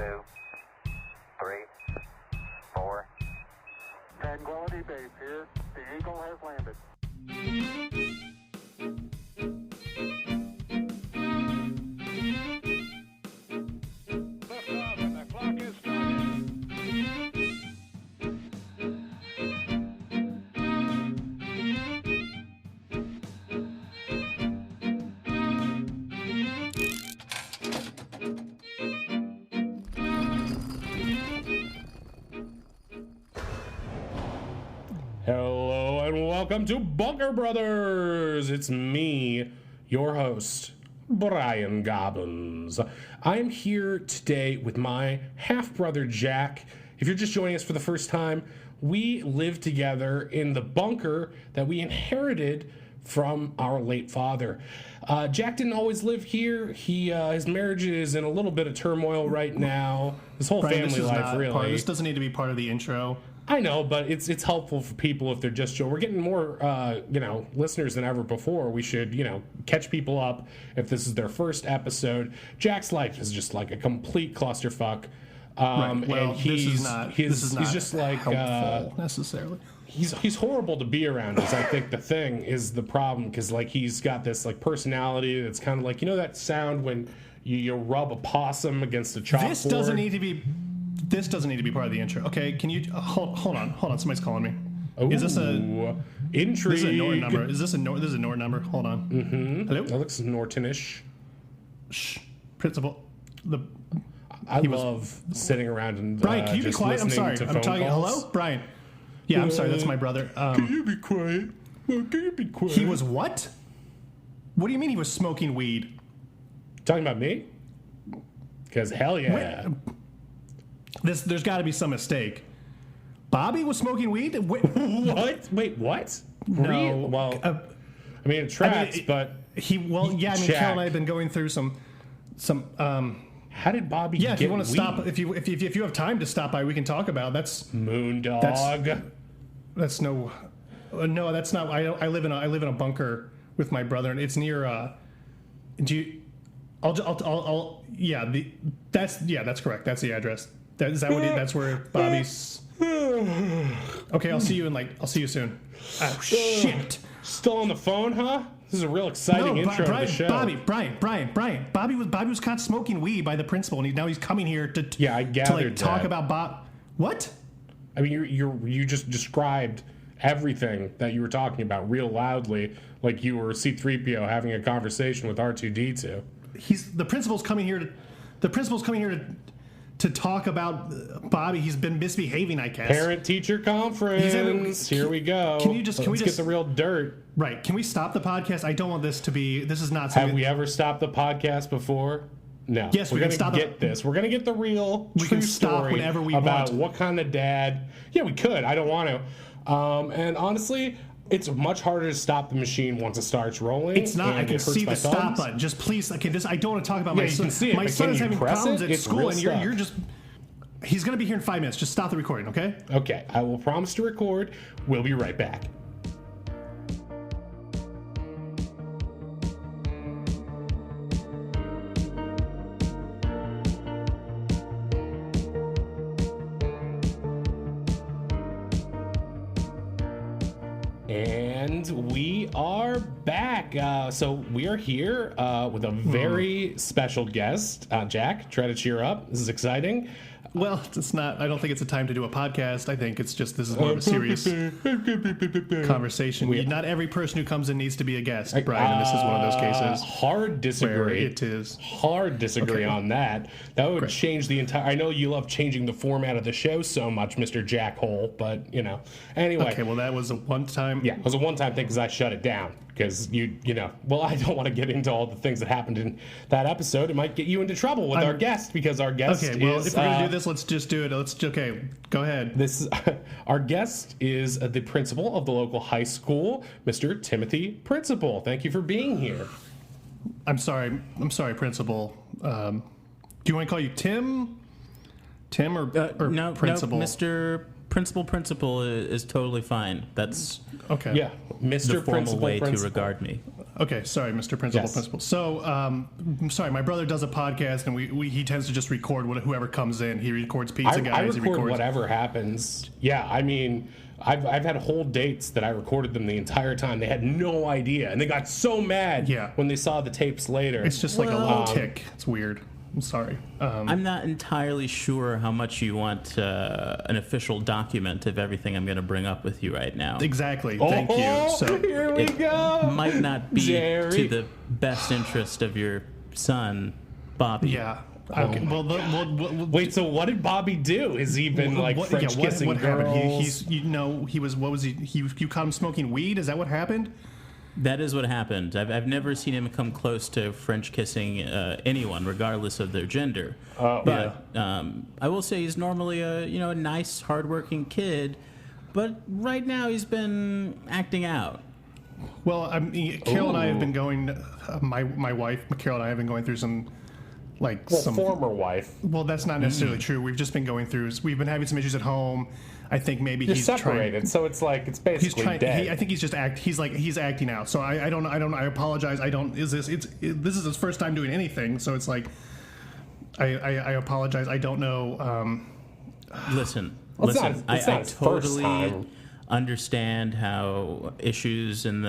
2, 3, 4. Tranquility Base here. The Eagle has landed. Liftoff and the clock is started. Hello and welcome to Bunker Brothers. It's me, your host, Brian Gobbins. I am here today with my half-brother Jack. If you're just joining us for the first time, we live together in the bunker that we inherited from our late father. Jack didn't always live here. His marriage is in a little bit of turmoil right now. His whole Brian, family life, really. This doesn't need to be part of the intro. I know, but it's helpful for people if they're just We're getting more, listeners than ever before. We should, catch people up if this is their first episode. Jack's life is just like a complete clusterfuck. Right. Well, and he's just like helpful necessarily. He's horrible to be around. Is I think the thing is the problem because like he's got this like personality that's kind of like that sound when you rub a possum against a chalkboard. This doesn't need to be part of the intro. Okay, can you hold on? Somebody's calling me. Ooh, is this a intrigue? This is a Norton number. This is a Norton number. Hold on. Mm-hmm. Hello. That looks Nortonish. Shh. Principal. I love sitting around and Brian, can you be just quiet? I'm listening sorry. to I'm talking. phone calls. Hello, Brian. Yeah, I'm sorry. That's my brother. Can you be quiet? Can you be quiet? He was what? What do you mean he was smoking weed? Talking about me? Because hell yeah. There's got to be some mistake. Bobby was smoking weed? What? Wait, what? No. Well, I mean, it tracks, but Cal and I have been going through some. How did Bobby? Yeah, get if you want to weed? stop, if you have time to stop by, we can talk about. That's Moondog. That's no, that's not. I live in a bunker with my brother, and it's near. That's correct. That's the address. That's where Bobby's. Okay, I'll see you soon. Oh shit! Still on the phone, huh? This is a real exciting intro to the show. Brian. Bobby was caught smoking weed by the principal, and now he's coming here to I gathered to talk that. about Bob. What? I mean, you just described everything that you were talking about real loudly, like you were C-3PO having a conversation with R2-D2. The principal's coming here to talk about Bobby. He's been misbehaving, I guess. Parent-teacher conference. Here we go. Let's get the real dirt. Right. Can we stop the podcast? I don't want this to be. This is not. Have we ever stopped the podcast before? No. Yes, we're going to get this. We're going to get the real true story whenever we about want. What kind of dad. Yeah, we could. I don't want to. And honestly, it's much harder to stop the machine once it starts rolling. It's not. I can see the stop button. Just please. Okay, I don't want to talk about my son. You can see it, my son is having problems at school, and stuck. you're just. He's going to be here in 5 minutes. Just stop the recording, okay? Okay. I will promise to record. We'll be right back. And we are back. So we are here with a very special guest. Jack, try to cheer up. This is exciting. Well, it's not. I don't think it's a time to do a podcast. I think it's just this is more of a serious conversation. Not every person who comes in needs to be a guest, Brian, and this is one of those cases. Hard disagree. It is. Hard disagree on that. That would change the entire... I know you love changing the format of the show so much, Mr. Jackhole, but, Anyway. Okay, well, that was a one-time... Yeah, it was a one-time thing because I shut it down. Because well, I don't want to get into all the things that happened in that episode. It might get you into trouble with our guest because our guest if we're going to do this, let's just do it. Okay, go ahead. Our guest is the principal of the local high school, Mr. Timothy Principal. Thank you for being here. I'm sorry, Principal. Do you want to call you Tim? Tim or no, Principal? No, Mr. Principal is totally fine. That's okay. Yeah, Mr. the formal Principal way to regard me. Okay, sorry, Mr. Principal. Yes. Principal. So, I'm sorry, my brother does a podcast, and he tends to just record whoever comes in. He records Pizza Guys. I he record records whatever happens. Yeah, I mean, I've had whole dates that I recorded them the entire time. They had no idea, and they got so mad when they saw the tapes later. It's just like a little tick. It's weird. I'm sorry. I'm not entirely sure how much you want an official document of everything I'm going to bring up with you right now. Exactly. Thank you. So here we go. Might not be Jerry. to the best interest of your son, Bobby. yeah. Okay. Well, Wait, so what did Bobby do? Has he been French kissing what girls? happened? You caught him smoking weed? Is that what happened? That is what happened. I've never seen him come close to French kissing anyone, regardless of their gender. But I will say he's normally a nice, hardworking kid. But right now he's been acting out. Well, Carol and I have been going. My wife, Carol and I have been going through some former wife. Well, that's not necessarily true. We've just been going through. We've been having some issues at home. I think maybe You're he's separated, so it's basically dead. I think he's just he's acting out. So I don't. I apologize. This is his first time doing anything. So it's like I apologize. I don't know. Listen. It's not I his first totally time. understand how issues in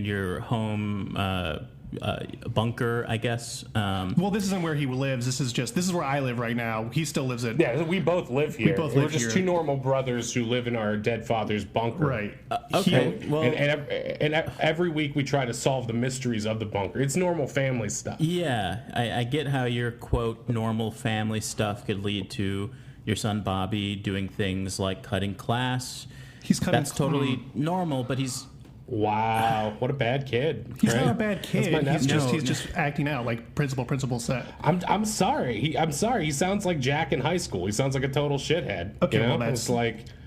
your home bunker, I guess. Well, this isn't where he lives. This is where I live right now. He still lives at. Yeah, we both live here. We're just here. two normal brothers who live in our dead father's bunker. Right. Okay. And every week we try to solve the mysteries of the bunker. It's normal family stuff. Yeah, I get how your quote normal family stuff could lead to your son Bobby doing things like cutting class. That's totally normal, but he's. Wow, what a bad kid. He's right? not a bad kid. He's just acting out like principal said. I'm sorry. I'm sorry. He sounds like Jack in high school. He sounds like a total shithead. Okay, well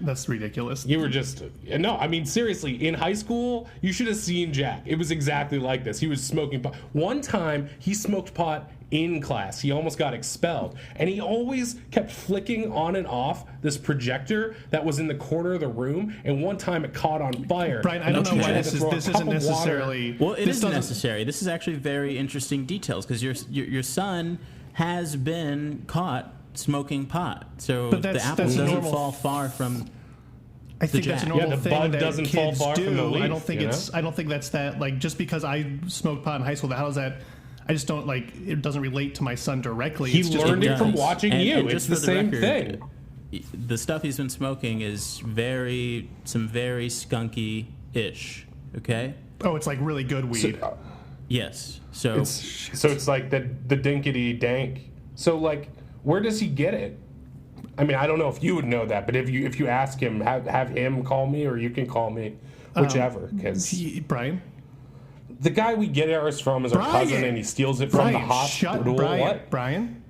that's ridiculous. You were just no. I mean, seriously, in high school, you should have seen Jack. It was exactly like this. He was smoking pot. One time, he smoked pot in class. He almost got expelled. And he always kept flicking on and off this projector that was in the corner of the room. And one time it caught on fire. Brian, I don't know why this isn't necessarily. Well, it isn't necessary. This is actually very interesting details because your son has been caught smoking pot. So the apple doesn't fall far from. I think that's a normal thing bud that doesn't kids fall far do. from the leaf, I don't think that's that. Like just because I smoked pot in high school, how is that? I just don't it doesn't relate to my son directly. He learned it from watching you. It's the same thing. The stuff he's been smoking is some very skunky-ish. Okay. Oh, it's like really good weed. Yes. So it's like the dinkity dank. So where does he get it? I mean, I don't know if you would know that, but if you ask him, have him call me, or you can call me, whichever. Because Brian. The guy we get ours from is our cousin, and he steals it from the hospital. Brian.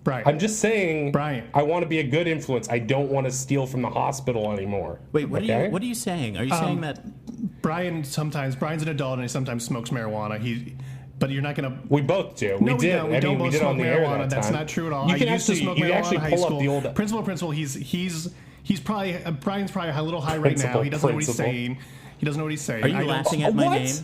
I'm just saying, Brian. I want to be a good influence. I don't want to steal from the hospital anymore. Wait, what are you saying? Are you saying that Brian's an adult and he sometimes smokes marijuana. But you're not gonna. We both do. We did. We don't both smoke on the marijuana. air That's not true at all. You can used to smoke marijuana in high school. The old Principal. He's probably Brian's probably a little high right now. He doesn't know what he's saying. Are you laughing at my name?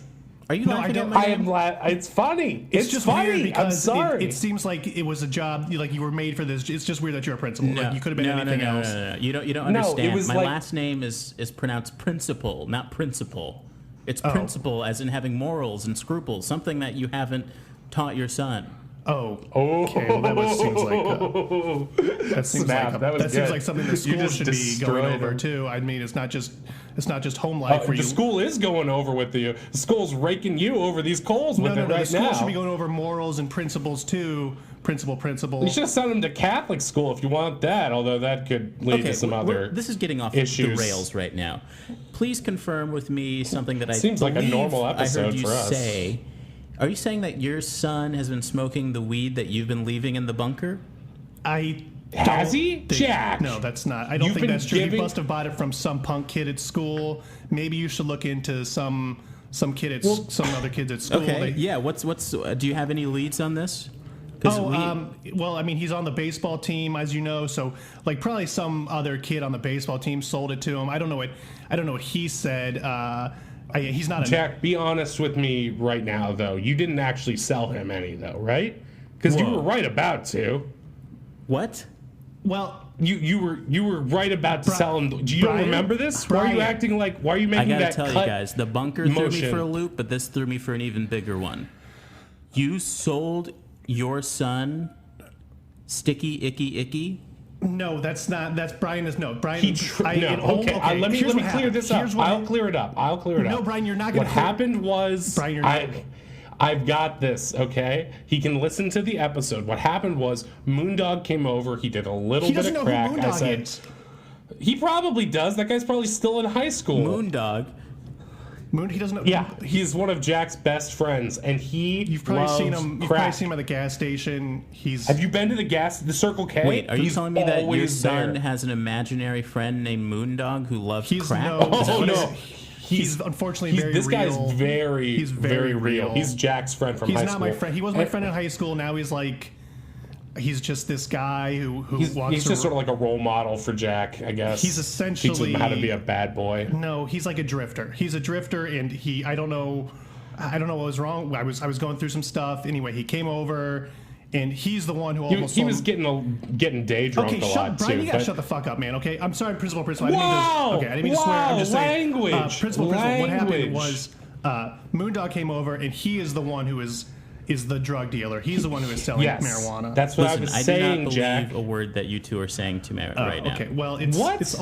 Are you laughing at my name? It's funny. It's just funny. Weird because I'm sorry. It seems like it was a job. Like you were made for this. It's just weird that you're a principal. You could have been anything else. No. You don't understand. My last name is pronounced principal, not principal. It's principal as in having morals and scruples, something that you haven't taught your son. Okay. Well, that seems like something the school should be going over too. I mean, it's not just home life for you. The school is going over with you. The school's raking you over these coals with it right now. The school should be going over morals and principles too. Principal. You should have sent them to Catholic school if you want that. Although that could lead to some other. This is getting off issues. The rails right now. Please confirm with me something that seems like a normal episode I heard you for us. say. Are you saying that your son has been smoking the weed that you've been leaving in the bunker? Has he? Jack? No, that's not. I don't think that's true. He must have bought it from some punk kid at school. Maybe you should look into some kid at some other kids at school. Okay. What's do you have any leads on this? Well, I mean, he's on the baseball team, as you know. So, probably some other kid on the baseball team sold it to him. I don't know what he said. He's not. Jack, be honest with me right now, though. You didn't actually sell him any, though, right? Because you were right about to. What? Well, you were right about to sell him. Do you Brian, remember this? Why are you acting like? Why are you making I gotta that tell cut you guys, the bunker threw me motion? for a loop, but this threw me for an even bigger one. You sold your son Sticky Icky Icky? no, that's not. That's Brian. Is no Brian. Okay. Let me clear this up. I'll clear it up. No, Brian, you're not going to. What happened was, Brian, you're not. I've got this, okay? He can listen to the episode. What happened was Moondog came over. He did a little He bit doesn't of know crack. who I Moondog said, is. he probably does. That guy's probably still in high school. Moondog. He doesn't know. Yeah, he's one of Jack's best friends, and You've probably loves seen him. You've crack. probably seen him at the gas station. Have you been to the Circle K? Wait, are you He's telling me that your always son there. has an imaginary friend named Moondog who loves crack? No, Is that what no. it is? He's unfortunately very this real. guy's very, He's very real. He's Jack's friend from He's high not school. my friend. He was my friend in high school. Now he's like, he's just this guy who walks. He's just sort of like a role model for Jack, I guess. He's essentially teaching him how to be a bad boy. No, he's like a drifter. He's a drifter, and I don't know what was wrong. I was going through some stuff. Anyway, he came over, and he's the one who almost. He was getting day drunk a lot Brian, too. you gotta shut the fuck up, man. Okay, I'm sorry, principal. I didn't Wow! I didn't mean to swear. I'm just saying. Language! Principal. What happened Language! was Moondog came over, and he is the one who is the drug dealer. He's the one who is selling Yes, marijuana. that's what Listen, I was I do saying, not believe Jack. a word that you two are saying to me right now. Okay, well, it's What? It's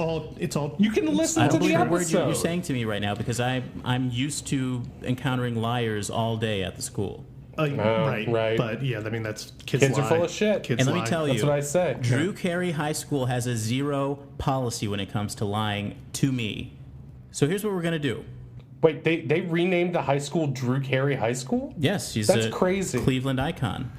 all. You can listen I to don't the believe a word episode. you're saying to me right now because I'm used to encountering liars all day at the school. Right. But yeah, I mean that's kids Kids are lie. full of shit. Kids And let me lie. tell you, That's what I say. Drew Carey High School has a zero policy when it comes to lying to me. So here's what we're gonna do. Wait, they renamed the high school Drew Carey High School? Yes, she's That's a crazy. Cleveland icon.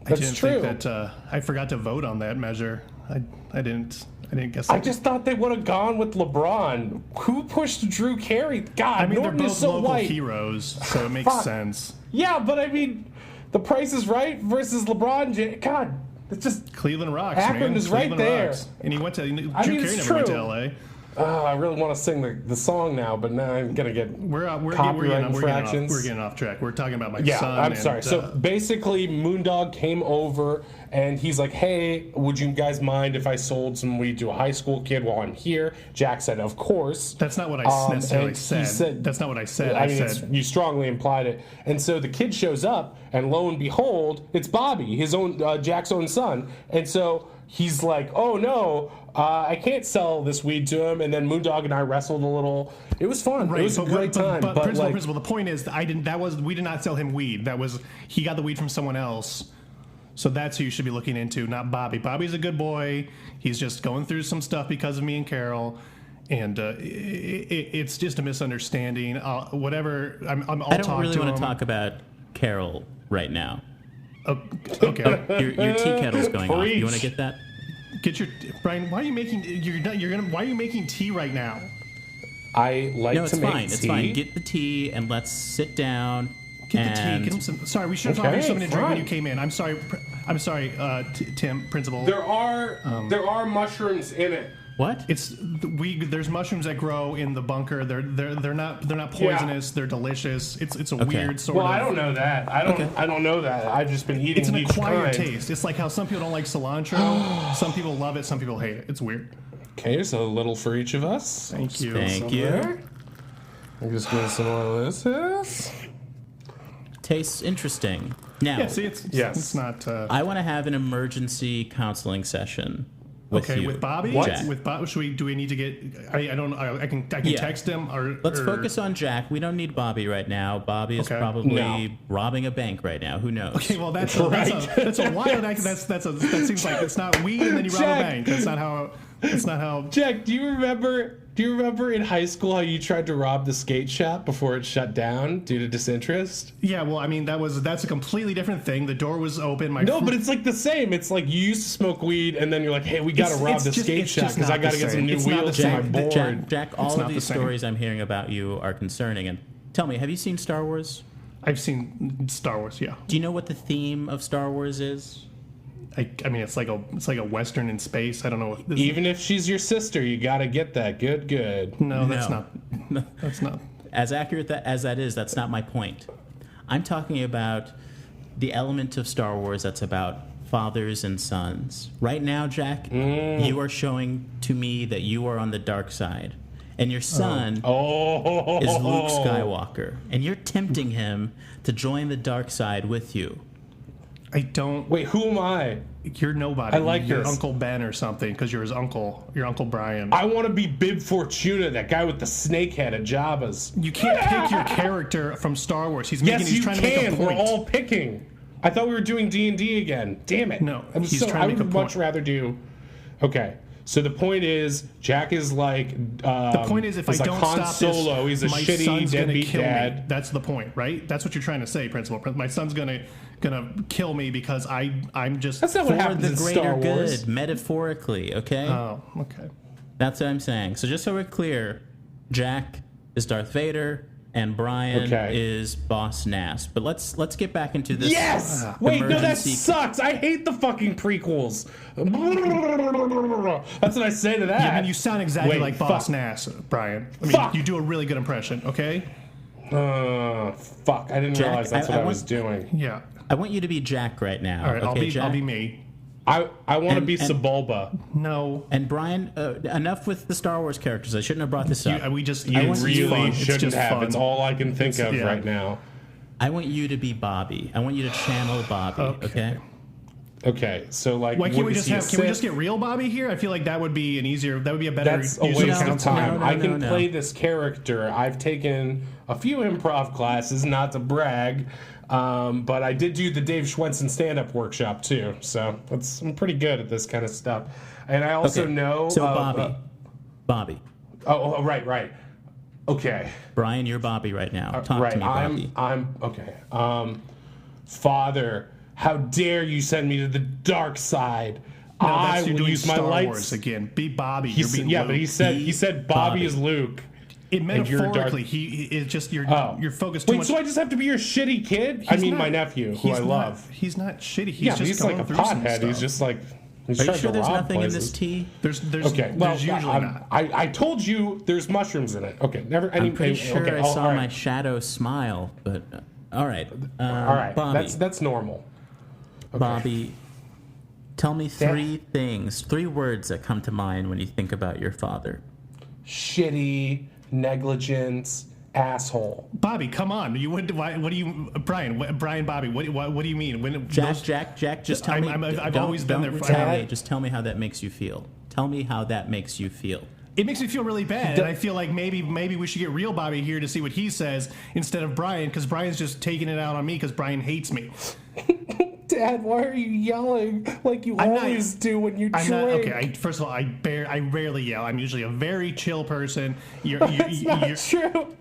I That's didn't true. think that I forgot to vote on that measure. I didn't guess. I just thought they would have gone with LeBron. Who pushed Drew Carey? God, I mean, Norton they're is both so local white. heroes, so it makes Fuck. sense. Yeah, but I mean, The Price is Right versus LeBron James. God, it's just. Cleveland rocks, Akron man. is right Cleveland there. rocks. And he went to. Drew mean, Carey it's never went to true. L.A. Oh, I really want to sing the song now, but now I'm gonna get copyright infractions. We're getting off track. We're talking about my Yeah, son. I'm and, sorry. So basically, Moondog came over and he's like, "Hey, would you guys mind if I sold some weed to a high school kid while I'm here?" Jack said, "Of course." that's not what I necessarily and he said. That's not what I said. I I mean, said you strongly implied it. And so the kid shows up, and lo and behold, it's Bobby, his own Jack's own son. And so he's like, "Oh no, I can't sell this weed to him." And then Moondog and I wrestled a little. It was fun. It was a great time. But, But like, principal. The point is, we did not sell him weed. That was he got the weed from someone else. So that's who you should be looking into, not Bobby. Bobby's a good boy. He's just going through some stuff because of me and Carol. And it's just a misunderstanding. Whatever. I'll I don't talk really to want him. to talk about Carol right now. Okay. Your tea kettle's going off. You want to Preach. get that? Get your Brian. Why are you making? Why are you making tea right now? I like No, to it's make fine. tea. It's fine. Get the tea and let's sit down. Get the tea. and Get him some. Sorry, we should have Okay, offered you something to drink when fine. you came in. I'm sorry. Tim, principal. There are mushrooms in it. What? There's mushrooms that grow in the bunker. They're not poisonous. They're delicious. It's a weird sort Well, of. I don't know that. I don't know that. I've just been eating It's an each acquired kind. taste. It's like how some people don't like cilantro. Some people love it. Some people hate it. It's weird. Okay, there's a little for each of us. Thank you. Thank you. There. I'm just getting some more of this. Tastes interesting. Now, Yeah. See, it's not. I want to have an emergency counseling session with Okay, you. with Bobby. Jack. With Bob, do we need to get? I don't. I can Yeah. text him or. Let's or- focus on Jack. We don't need Bobby right now. Bobby is Okay. probably No. robbing a bank right now. Who knows? Okay, well that's Right. that's a wild. That seems like it's not weed and then you rob a Jack. bank. That's not how. That's not how. Jack, do you remember in high school how you tried to rob the skate shop before it shut down due to disinterest? Yeah, well, I mean that's a completely different thing. The door was open. No, but it's like the same. It's like you used to smoke weed, and then you're like, "Hey, we got to It's- rob it's the just- skate it's shop just because not I got to the get some same. new It's not the wheels to my same. board." Jack, all not of the these same. stories I'm hearing about you are concerning. And tell me, have you seen Star Wars? I've seen Star Wars. Yeah, Do you know what the theme of Star Wars is? I mean it's like a western in space. I don't know. This, Even if she's your sister, you got to get that. Good. no, that's No. not. That's not. as accurate as that is, that's not my point. I'm talking about the element of Star Wars that's about fathers and sons. Right now, Jack, you are showing to me that you are on the dark side. And your son is Luke Skywalker. And you're tempting him to join the dark side with you. I don't. Wait, who am I? You're nobody. I like You're this. Uncle Ben or something because you're his uncle. Your Uncle Brian. I want to be Bib Fortuna, that guy with the snake head at Jabba's. You can't pick your character from Star Wars. He's Yes, you trying to make a can. We're point. all picking. I thought we were doing D&D again. Damn it. No, I he's trying to make a would much point. rather do... Okay. So the point is, Jack is like... The point is, if I don't Han stop Solo, this, he's a my shitty son's gonna deadbeat kill dad. me. That's the point, right? That's what you're trying to say, Principal. My son's gonna kill me because I'm just. That's not what For happens the in greater Star Wars. good, metaphorically, okay? Oh, okay. That's what I'm saying. So just so we're clear, Jack is Darth Vader and Brian is Boss Nass. But let's get back into this. Yes! Wait, no, that emergency- sucks. I hate the fucking prequels. That's what I say to that. Yeah, I mean, you sound exactly Wait, like Boss fuck. Nass, Brian. I mean, Fuck. you do a really good impression. Okay. Fuck, I didn't Jack, realize that's what I I was want- doing. Yeah. I want you to be Jack right now. All right. Okay, I'll be Jack? me. I want to And- be and- Sebulba. No. And Brian, enough with the Star Wars characters. I shouldn't have brought this up. We just. You it's really fun. It's shouldn't just have. fun. It's all I can think of yeah. right now. I want you to be Bobby. I want you to channel Bobby. Okay. Okay, so like, Why can't we is just he a have? Can we Sith? just get real Bobby here? I feel like that would be an easier. That would be a better. That's a use waste of of time. No, I can no. play this character. I've taken a few improv classes, not to brag, but I did do the Dave Schwensen stand-up workshop too. So I'm pretty good at this kind of stuff. And I also Okay. know. So Bobby. Oh, right. Okay. Brian, you're Bobby right now. Talk right. to me, Bobby. I'm okay. Father, how dare you send me to the dark side? No, I you're will doing use my Star lights. Wars again. Be Bobby. He You're said, being yeah, Luke. but he said Bobby Bobby. is Luke. It and you're metaphorically, Darth- he is just you're focused too Wait, much. so I just have to be your shitty kid? I He's mean, not- my nephew, who he's I not- love. He's not shitty. He's Yeah, just but he's like going a through some pothead. He's stuff. just like he's Are you trying sure to there's rob nothing places. in this tea? There's Okay, well, there's usually not. I told you there's mushrooms in it. Okay, never. I'm pretty sure okay, I all saw right. my shadow smile, but all right. All right, Bobby. that's normal. Okay. Bobby, tell me three words that come to mind when you think about your father. Shitty, negligent, asshole. Bobby, come on. You would. What do you, Brian? Bobby. What do you mean? When Jack, just tell me. I've don't- always been don't there for- tell me. Dad? Just tell me how that makes you feel. Tell me how that makes you feel. It makes me feel really bad, and I feel like maybe we should get real Bobby here to see what he says instead of Brian, because Brian's just taking it out on me because Brian hates me. Dad, why are you yelling like you I'm not- always do when you I'm drink? not okay. First of all, I rarely yell. I'm usually a very chill person. That's not true.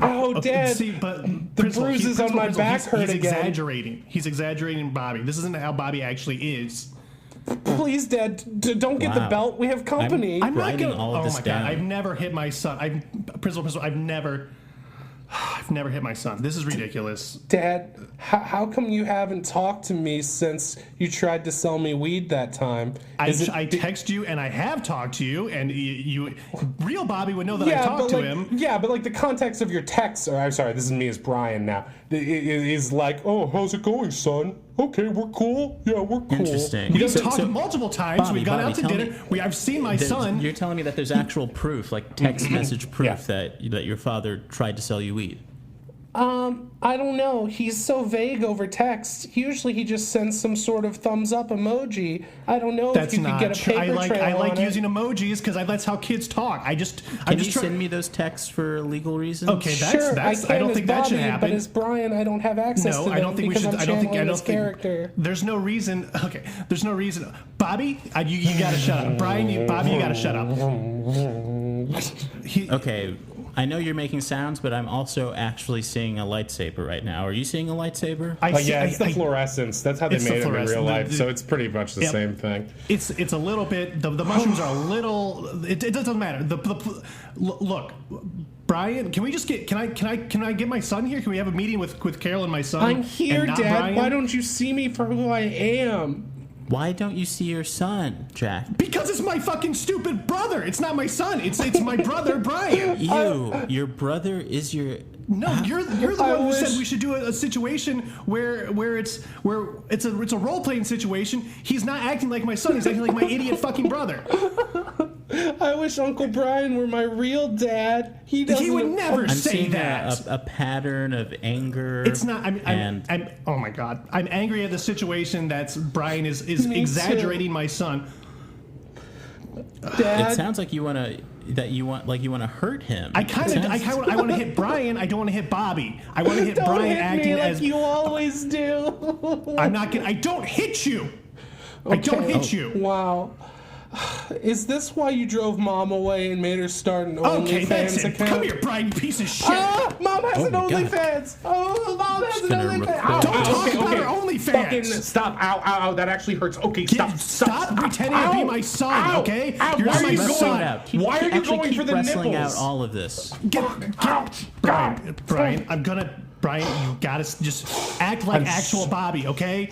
Oh, Dad. See, but the bruises on my back hurt he's again. exaggerating. He's exaggerating Bobby. This isn't how Bobby actually is. Please, Dad, don't get the Wow. belt. We have company. I'm not Writing gonna. all of Oh this my down. god! I've never hit my son. Principal. I've never hit my son. This is ridiculous. Dad, how come you haven't talked to me since you tried to sell me weed that time? I text you and I have talked to you, and you real Bobby would know that I but talked to like, him. Yeah, but like the context of your texts, or I'm sorry, this is me as Brian now, is like, oh, how's it going, son? Okay, we're cool. Yeah, we're cool. Interesting. We've So- talked so- multiple times. Bobby, We've gone out to tell dinner. me- I've seen my There's- son. You're telling me that there's actual proof, like text message proof Yeah. that your father tried to sell you weed. I don't know. He's so vague over text. Usually he just sends some sort of thumbs up emoji. I don't know That's if you could not get a true. paper trail I like on it. using emojis because that's how kids talk. I'm Can just you trying. send me those texts for legal reasons? Okay, Sure, that's. I I don't can think as that Bobby, should happen. But as Brian, I don't have access to No, them I don't think we because should. I'm I don't think. I channeling don't this think. character. There's no reason. Okay, there's no reason. Bobby, you gotta shut up. Brian, Bobby, you gotta shut up. Okay, I know you're making sounds, but I'm also actually seeing a lightsaber right now. Are you seeing a lightsaber? Yeah, it's the fluorescence. That's how they It's the made them in real fluorescence. life. So it's pretty much the Yep. same thing. It's a little bit. The mushrooms are a little. It doesn't matter. Look, Brian, can we just get? Can I get my son here? Can we have a meeting with Carol and my son? I'm here, and not Dad. Brian? Why don't you see me for who I am? Why don't you see your son, Jack? Because it's my fucking stupid brother. It's not my son. It's my brother, Brian. Your brother is your... No, you're the one who said we should do a situation where it's a role playing situation. He's not acting like my son. He's acting like my idiot fucking brother. I wish Uncle Brian were my real dad. He would never I'm say seeing that. a pattern of anger. It's not. I'm. Oh my god. I'm angry at the situation that Brian is exaggerating my son. Dad. It sounds like you want to hurt him. I want to hit Brian. I don't want to hit Bobby. I want to hit Brian hit acting me as like you always do. I'm not gonna. I don't hit you. I don't hit you. Wow. Is this why you drove Mom away and made her start an Okay, that's OnlyFans it. account? Come here, Brian, you piece of shit. Mom has an my God. OnlyFans. Oh, Mom has an gonna OnlyFans. record. Don't talk about her OnlyFans. Fucking stop. Ow, ow, ow. That actually hurts. Okay, stop. pretending to be my son, Ow, okay? ow, You're why not are my you Wrestle son. it out. Keep- Why are you actually going keep for the wrestling nipples? out all of this? Brian, you gotta just act like actual Bobby, okay?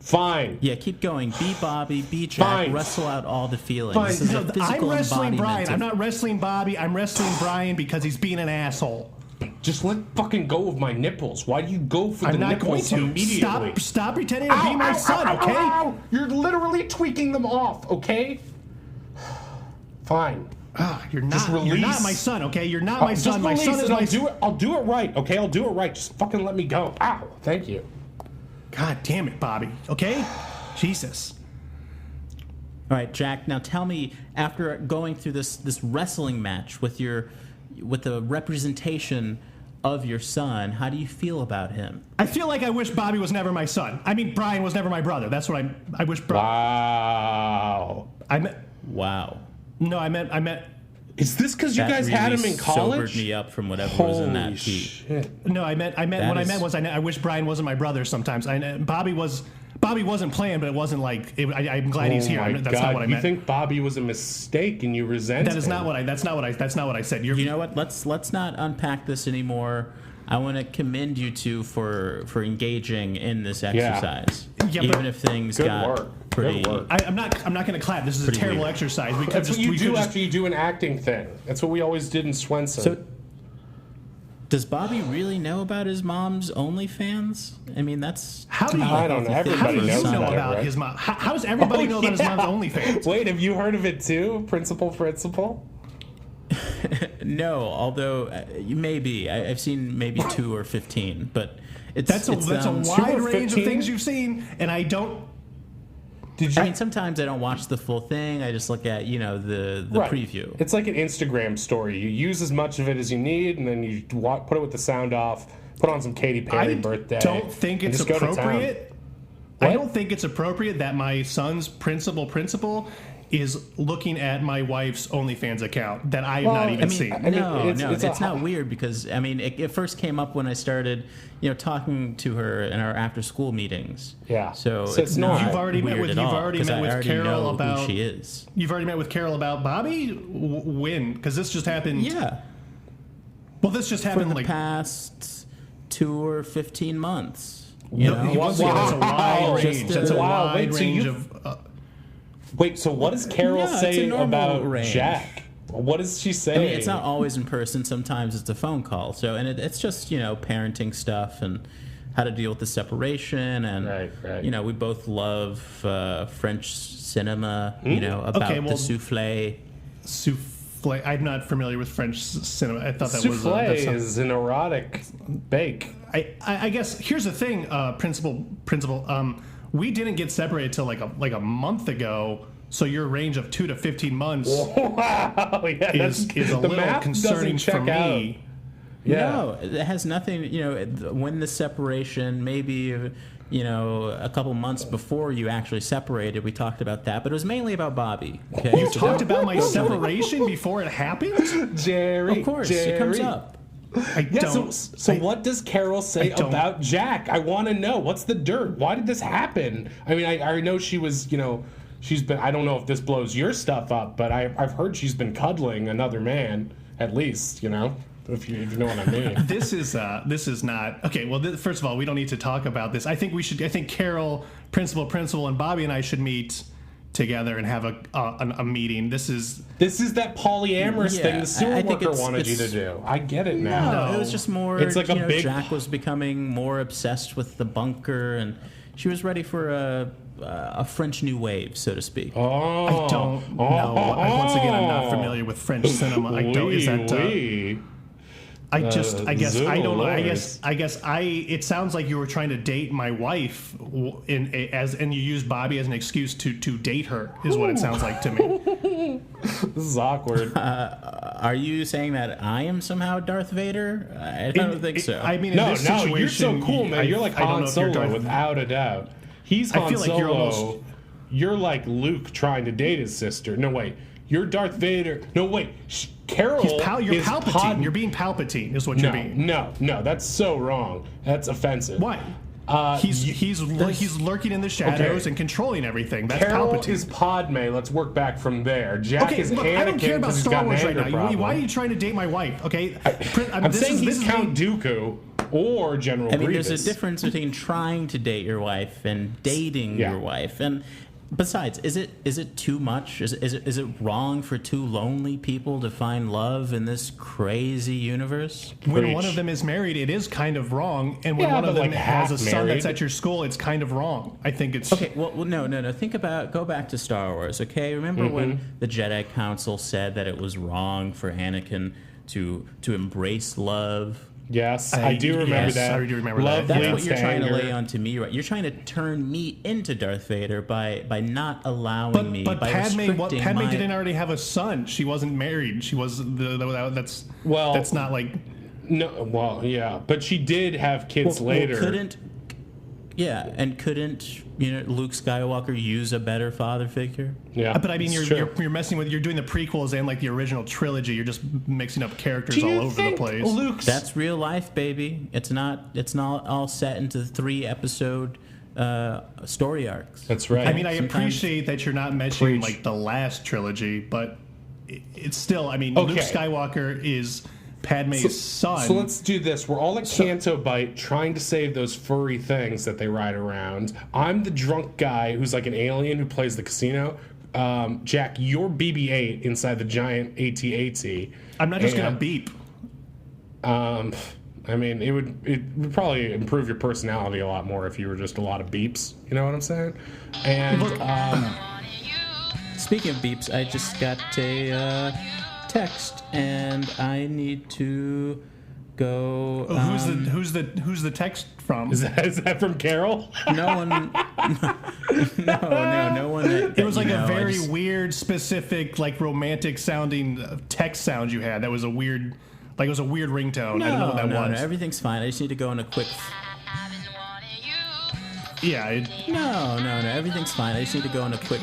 Fine. Yeah, keep going. Be Bobby, be Jack, Fine. wrestle out all the feelings. Fine. This is a No, physical I'm wrestling embodiment Brian. of- I'm not wrestling Bobby. I'm wrestling Brian because he's being an asshole. Just let fucking go of my nipples. Why do you go for the I'm not going nipples to. immediately? Stop pretending to be my son, okay? Ow. You're literally tweaking them off, okay? Fine. You're Just not. You're release. not my son, okay? You're not my Just son. My release son is it. my. I'll do it right, okay? I'll do it right. Just fucking let me go. Ow. Thank you. God damn it, Bobby. Okay? Jesus. All right, Jack. Now tell me, after going through this wrestling match with the representation of your son, how do you feel about him? I feel like I wish Bobby was never my son. I mean, Brian was never my brother. That's what I wish. Wow. I meant. Wow. No, I meant. Is this because you That guys really had him in college? sobered me up from whatever was in that Holy heat. shit. No, I meant. What I meant was I wish Brian wasn't my brother. Sometimes Bobby wasn't playing, but it wasn't like. I'm glad he's here. Oh my That's God. not what I You meant. think Bobby was a mistake and you resent That is him? not what I. That's not what I said. You know what? Let's not unpack this anymore. I want to commend you two for engaging in this exercise, Yeah, even but- if things Good got work. pretty. Good work. I'm not going to clap. This is a Pretty terrible weird. exercise. We could That's just. what you we do could after you do an acting thing. That's what we always did in Swenson. So, does Bobby really know about his mom's OnlyFans? I mean, that's How do you? I don't know. How Everybody do you knows know about it, about right? his mom? How does everybody know about his mom's OnlyFans? Wait, have you heard of it too? Principal? no. Although maybe I've seen maybe 2 or 15, but That's a wide 2 or range of 15? things you've seen, and I don't. Did you? I mean, sometimes I don't watch the full thing. I just look at the Right. preview. It's like an Instagram story. You use as much of it as you need, and then you put it with the sound off. Put on some Katy Perry I birthday. don't think and it's just go to town. appropriate. What? I don't think it's appropriate that my son's principal is looking at my wife's OnlyFans account that I have not even seen. It's not weird because I mean it first came up when I started, talking to her in our after-school meetings. Yeah. So So it's it's not not- You've already met weird with- at you've all, already 'cause met I with already Carol know about- who she is. You've already met with Carol about Bobby. When? Because this just happened. Yeah. Well, this just For happened the like. past 2 or 15 months. You No, know? once again, that's a wide Just range. That's a wow. wide Wait, so range you- of. Wait, so what does Carol No, it's a say normal about range. Jack? What does she say? I mean, it's not always in person. Sometimes it's a phone call. So, and it's just parenting stuff and how to deal with the separation. And Right. we both love French cinema. About Okay, well- the souffle. Souffle. I'm not familiar with French cinema. I thought that Souffle was. is an erotic bake. I guess here's the thing, principal. We didn't get separated till like a month ago. So your range of 2 to 15 months Wow, yeah, is a the little math concerning doesn't for check out. me. Yeah. No, it has nothing. When the separation, maybe a couple months before you actually separated, we talked about that. But it was mainly about Bobby. Okay, You talked about my separation before it happened. Jerry. Of course, Jerry. it comes up. I Yeah, don't. so what does Carol say I don't- about Jack? I want to know. What's the dirt? Why did this happen? I mean, I know she was, she's been, I don't know if this blows your stuff up, but I've heard she's been cuddling another man, at least, if you know what I mean. This is not okay. Well, first of all, we don't need to talk about this. I think Carol, Principal, and Bobby and I should meet together and have a meeting. This is that polyamorous thing the sewer I think worker wanted you to do. I get it now. No, it was just more. It's like a big. Jack was becoming more obsessed with the bunker, and she was ready for a French New Wave, so to speak. Oh, I don't know. Once again, I'm not familiar with French cinema. I don't. Is that? I guess I don't know. I guess it sounds like you were trying to date my wife, and you used Bobby as an excuse to date her. Is what it sounds like to me. This is awkward. Are you saying that I am somehow Darth Vader? I don't think so. I mean, in this situation, you're so cool, man. You're like Han Solo, without a doubt. He's Han Solo. Like you're almost. You're like Luke trying to date his sister. No, wait. You're Darth Vader. No, wait. Carol you're is Palpatine. You're being Palpatine, is what you're being. No. That's so wrong. That's offensive. Why? He's lurking in the shadows and controlling everything. That's Carol Palpatine. is Padme. Let's work back from there. Jack is look, Anakin. I don't care about Star Wars right now. Problem. Why are you trying to date my wife? Okay, I'm saying he's Count Dooku or General Grievous. There's a difference between trying to date your wife and dating your wife. And besides, is it too much? Is it wrong for two lonely people to find love in this crazy universe? When one of them is married, it is kind of wrong, and when one of them has a son that's at your school, it's kind of wrong. I think it's okay. Well, no. Go back to Star Wars. Okay, remember when the Jedi Council said that it was wrong for Anakin to embrace love? Yes, I do remember that. I do remember Love that. That's what you're trying to anger. lay onto me, right? You're trying to turn me into Darth Vader by not allowing me. But by Padme didn't already have a son. She wasn't married. She was that's not like no. Well, yeah, but she did have kids later. Couldn't Luke Skywalker use a better father figure? Yeah, but I mean, you're messing with. You're doing the prequels and like the original trilogy. You're just mixing up characters all over the place. That's real life, baby. It's not all set into 3-episode story arcs. That's right. I mean, I appreciate that you're not mentioning like the last trilogy, but it's still. I mean, Luke Skywalker is Padme's son. So let's do this. We're all like Canto Bite trying to save those furry things that they ride around. I'm the drunk guy who's like an alien who plays the casino. Jack, you're BB-8 inside the giant AT-AT. I'm not just going to beep. I mean, it would probably improve your personality a lot more if you were just a lot of beeps. You know what I'm saying? And speaking of beeps, I just got a text, and I need to go. Who's the text from? Is that from Carol? No one. No one. It was like a very weird, specific, like romantic sounding text sound you had. That was a weird, like it was a weird ringtone. I don't know what that was. No, everything's fine. I just need to go in a quick. Yeah. No, everything's fine. I just need to go in a quick.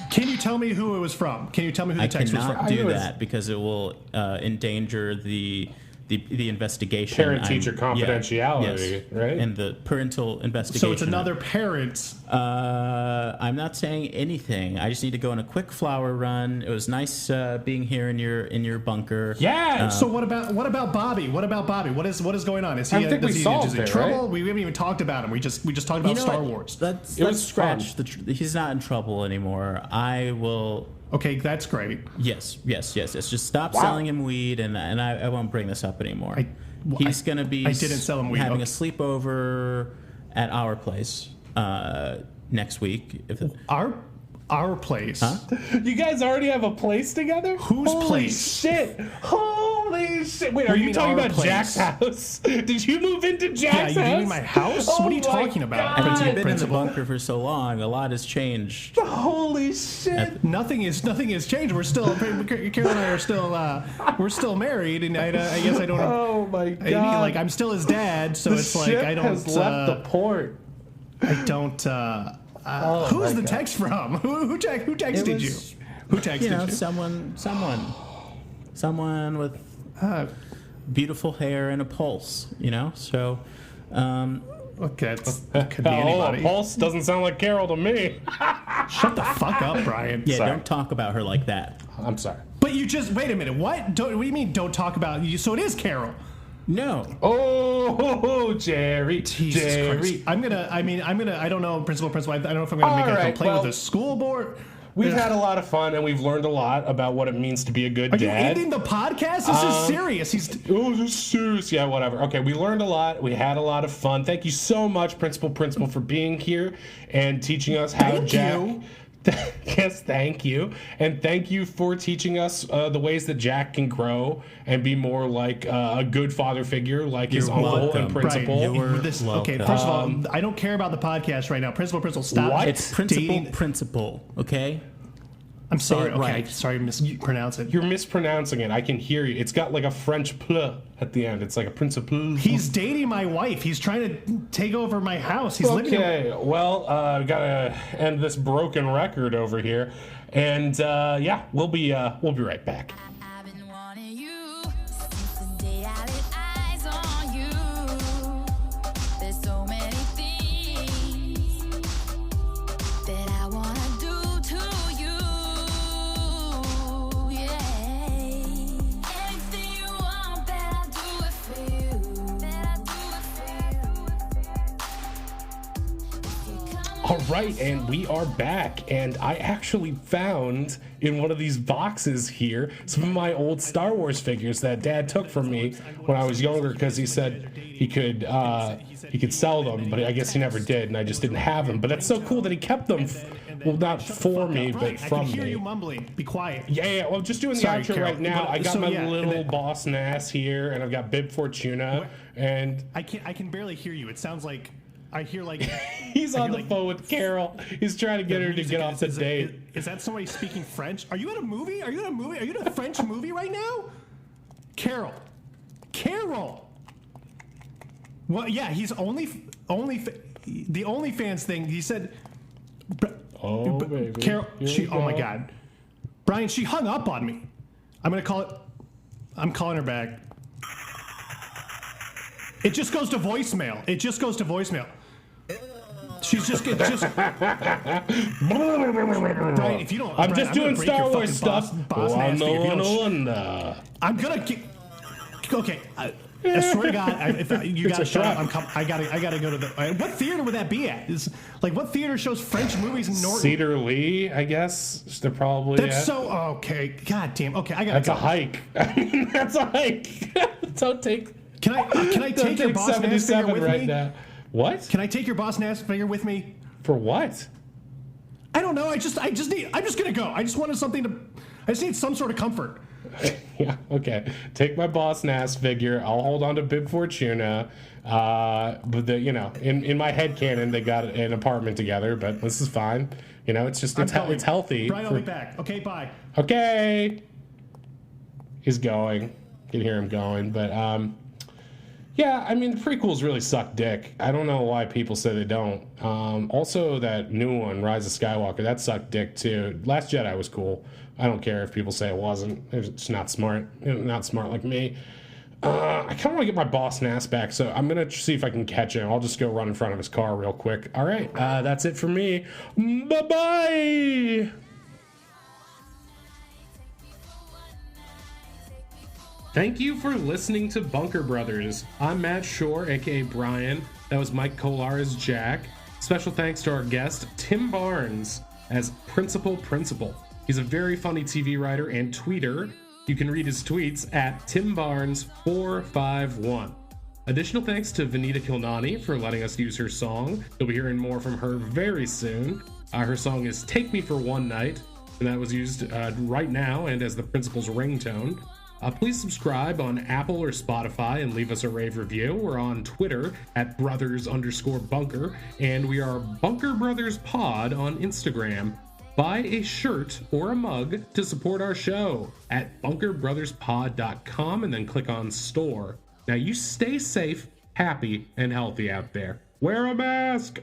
Can you tell me who it was from? Can you tell me who the text was from? I cannot do that because it will endanger the investigation. Parent-teacher confidentiality, right? And the parental investigation. So it's another parent. I'm not saying anything. I just need to go on a quick flower run. It was nice being here in your bunker. Yeah. So what about Bobby? What about Bobby? What is going on? Is he I think we solved in it, trouble? right? We haven't even talked about him. We just talked about Star Wars. Let's scratch he's not in trouble anymore. I will. Okay, that's great. Yes. Just stop selling him weed, and I won't bring this up anymore. He's going to be I didn't sell him weed. Having a sleepover at our place next week. Our place? Huh? You guys already have a place together? Whose place? Holy shit. Wait, are you talking about place? Jack's house? Did you move into Jack's house? Yeah, you mean my house? What are you talking about? You've been in the bunker for so long. A lot has changed. Holy shit. Nothing has changed. We're still Carol and I are still we're still married, and I guess I don't. Oh my god! Like I'm still his dad, so it's like I don't. Has left the port. I don't. Who's the text from? Who texted you? Who texted you? Someone with beautiful hair and a pulse. So. Okay, that could be anybody. A pulse doesn't sound like Carol to me. Shut the fuck up, Brian. Yeah, Sorry. don't talk about her like that. I'm sorry. But you just wait a minute. What do you mean? Don't talk about you? So it is Carol. No. Oh, Jerry. Jesus Jerry. Christ. I'm gonna. I don't know, principal. I don't know if I'm gonna make a complaint with the school board. We've had a lot of fun, and we've learned a lot about what it means to be a good Are dad. you ending the podcast? This is serious. Oh, this is serious. Yeah, whatever. Okay, we learned a lot. We had a lot of fun. Thank you so much, Principal, for being here and teaching us how Jack... Yes, thank you. And thank you for teaching us the ways that Jack can grow and be more like a good father figure, like his uncle and principal. Okay, first of all, I don't care about the podcast right now. Principal, stop. What? It's principal, okay? I'm sorry. Okay, right. sorry, mispronounce it. You're mispronouncing it. I can hear you. It's got like a French pl at the end. It's like a principal. He's dating my wife. He's trying to take over my house. He's living. Okay, well, we gotta end this broken record over here, and yeah, we'll be right back. I've been wanting you since the day I laid eyes on you. There's so many things that I wanna do to you. Yeah, anything you want, that I do it for you. All right, and we are back, and I actually found in one of these boxes here some of my old Star Wars figures that Dad took from me when I was younger because he said he could sell them, but I guess he never did, and I just didn't have them. But that's so cool that he kept them, well, not for me, but from me. I can hear you mumbling. Be quiet. Yeah, well, I'm just doing the Sorry, outro Carol. right now. I got So, my yeah, little boss Nass here, and I've got Bib Fortuna, and I can barely hear you. It sounds like I hear like he's on the phone with Carol. He's trying to get her to get off the date. Is that somebody speaking French? Are you at a movie? Are you in a French movie right now? Carol. Well, yeah, he's the OnlyFans thing. He said. Oh, baby. Carol. Here we Oh my go. God, Brian, she hung up on me. I'm calling her back. It just goes to voicemail. She's just Brian, if you don't. I'm Brian, just doing gonna break Star your Wars fucking stuff. Boss ass figure if you don't I'm gonna get. Okay, I swear to God, if you gotta shut up. I gotta go to the. What theater would that be at? What theater shows French movies in Norton? Cedar Lee, I guess. They're probably. That's so okay. God damn. Okay, I gotta. That's a hike. I mean, that's a hike. Don't take. Can I take your Boss Nass figure with right me? now. What? Can I take your Boss Nass figure with me? For what? I don't know. I'm just gonna go. I just need some sort of comfort. Yeah, okay. Take my Boss Nass figure. I'll hold on to Bib Fortuna. But in my head canon, they got an apartment together. But this is fine. It's healthy. Brian, I'll be back. Okay, bye. Okay. He's going. Can hear him going, but yeah, I mean, the prequels really suck dick. I don't know why people say they don't. Also, that new one, Rise of Skywalker, that sucked dick too. Last Jedi was cool. I don't care if people say it wasn't. It's not smart. Not smart like me. I kind of want to get my Boss Nass back, so I'm going to see if I can catch him. I'll just go run in front of his car real quick. All right, that's it for me. Bye-bye! Thank you for listening to Bunker Brothers. I'm Matt Shore, aka Brian. That was Mike Kolar as Jack. Special thanks to our guest, Tim Barnes, as Principal. He's a very funny TV writer and tweeter. You can read his tweets at timbarnes451. Additional thanks to Vanita Kilnani for letting us use her song. You'll be hearing more from her very soon. Her song is Take Me For One Night, and that was used right now and as the Principal's ringtone. Please subscribe on Apple or Spotify and leave us a rave review. We're on Twitter at brothers_bunker, and we are Bunker Brothers Pod on Instagram. Buy a shirt or a mug to support our show at bunkerbrotherspod.com and then click on store. Now you stay safe, happy, and healthy out there. Wear a mask!